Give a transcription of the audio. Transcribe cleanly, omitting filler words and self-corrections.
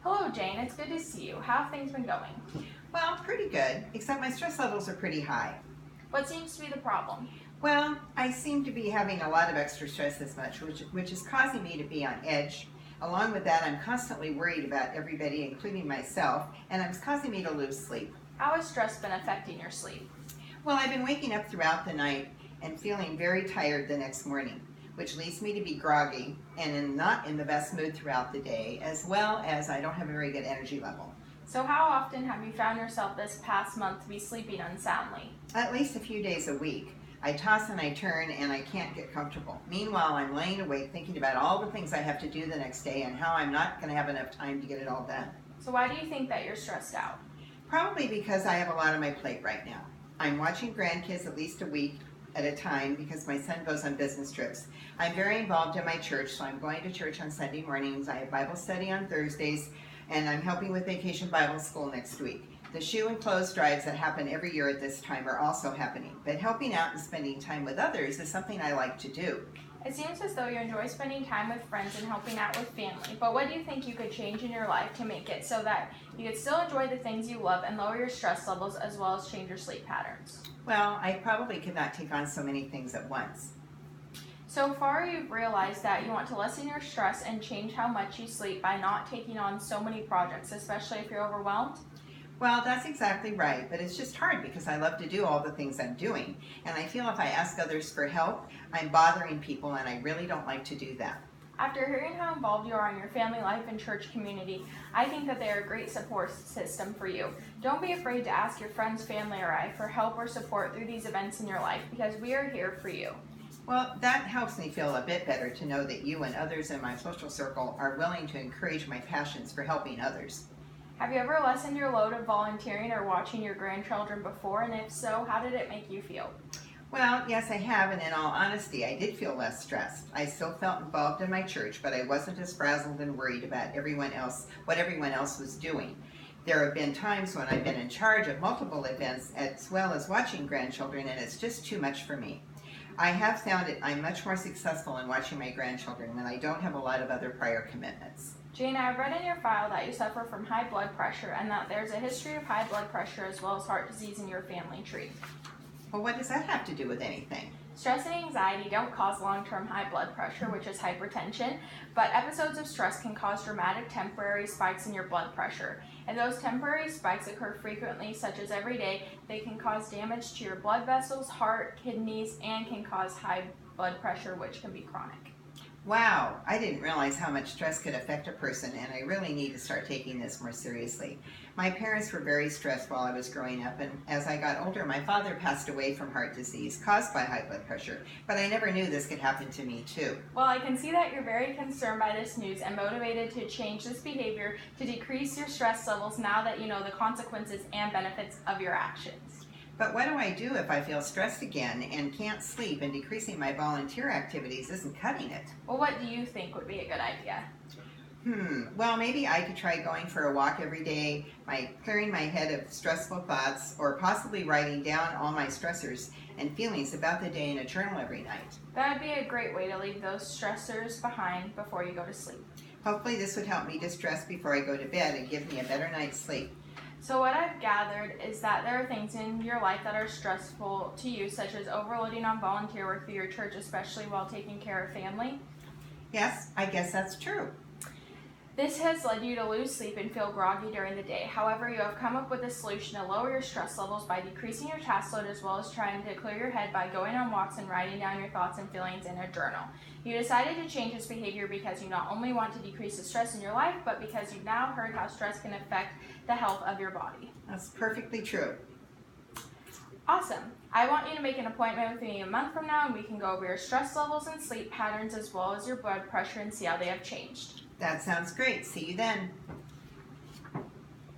Hello, Jane. It's good to see you. How have things been going? Well, pretty good, except my stress levels are pretty high. What seems to be the problem? Well, I seem to be having a lot of extra stress this much, which is causing me to be on edge. Along with that, I'm constantly worried about everybody, including myself, and it's causing me to lose sleep. How has stress been affecting your sleep? Well, I've been waking up throughout the night and feeling very tired the next morning, which leads me to be groggy and not in the best mood throughout the day, as well as I don't have a very good energy level. So how often have you found yourself this past month to be sleeping unsoundly? At least a few days a week. I toss and I turn and I can't get comfortable. Meanwhile, I'm laying awake thinking about all the things I have to do the next day and how I'm not going to have enough time to get it all done. So why do you think that you're stressed out? Probably because I have a lot on my plate right now. I'm watching grandkids at least a week at a time because my son goes on business trips. I'm very involved in my church, so I'm going to church on Sunday mornings. I have Bible study on Thursdays, and I'm helping with Vacation Bible School next week. The shoe and clothes drives that happen every year at this time are also happening, but helping out and spending time with others is something I like to do. It seems as though you enjoy spending time with friends and helping out with family, but what do you think you could change in your life to make it so that you could still enjoy the things you love and lower your stress levels as well as change your sleep patterns? Well, I probably could not take on so many things at once. So far, you've realized that you want to lessen your stress and change how much you sleep by not taking on so many projects, especially if you're overwhelmed? Well, that's exactly right, but it's just hard because I love to do all the things I'm doing, and I feel if I ask others for help, I'm bothering people, and I really don't like to do that. After hearing how involved you are in your family life and church community, I think that they are a great support system for you. Don't be afraid to ask your friends, family, or I for help or support through these events in your life because we are here for you. Well, that helps me feel a bit better to know that you and others in my social circle are willing to encourage my passions for helping others. Have you ever lessened your load of volunteering or watching your grandchildren before, and if so, how did it make you feel? Well, yes, I have, and in all honesty, I did feel less stressed. I still felt involved in my church, but I wasn't as frazzled and worried about what everyone else was doing. There have been times when I've been in charge of multiple events as well as watching grandchildren, and it's just too much for me. I have found it I'm much more successful in watching my grandchildren when I don't have a lot of other prior commitments. Jane, I've read in your file that you suffer from high blood pressure and that there's a history of high blood pressure as well as heart disease in your family tree. Well, what does that have to do with anything? Stress and anxiety don't cause long-term high blood pressure, which is hypertension, but episodes of stress can cause dramatic temporary spikes in your blood pressure. If those temporary spikes occur frequently, such as every day, they can cause damage to your blood vessels, heart, kidneys, and can cause high blood pressure, which can be chronic. Wow, I didn't realize how much stress could affect a person, and I really need to start taking this more seriously. My parents were very stressed while I was growing up, and as I got older, my father passed away from heart disease caused by high blood pressure, but I never knew this could happen to me too. Well, I can see that you're very concerned by this news and motivated to change this behavior to decrease your stress levels now that you know the consequences and benefits of your actions. But what do I do if I feel stressed again and can't sleep, and decreasing my volunteer activities isn't cutting it? Well, what do you think would be a good idea? Well, maybe I could try going for a walk every day, clearing my head of stressful thoughts, or possibly writing down all my stressors and feelings about the day in a journal every night. That would be a great way to leave those stressors behind before you go to sleep. Hopefully this would help me distress before I go to bed and give me a better night's sleep. So what I've gathered is that there are things in your life that are stressful to you, such as overloading on volunteer work through your church, especially while taking care of family. Yes, I guess that's true. This has led you to lose sleep and feel groggy during the day. However, you have come up with a solution to lower your stress levels by decreasing your task load as well as trying to clear your head by going on walks and writing down your thoughts and feelings in a journal. You decided to change this behavior because you not only want to decrease the stress in your life, but because you've now heard how stress can affect the health of your body. That's perfectly true. Awesome. I want you to make an appointment with me a month from now and we can go over your stress levels and sleep patterns as well as your blood pressure and see how they have changed. That sounds great. See you then.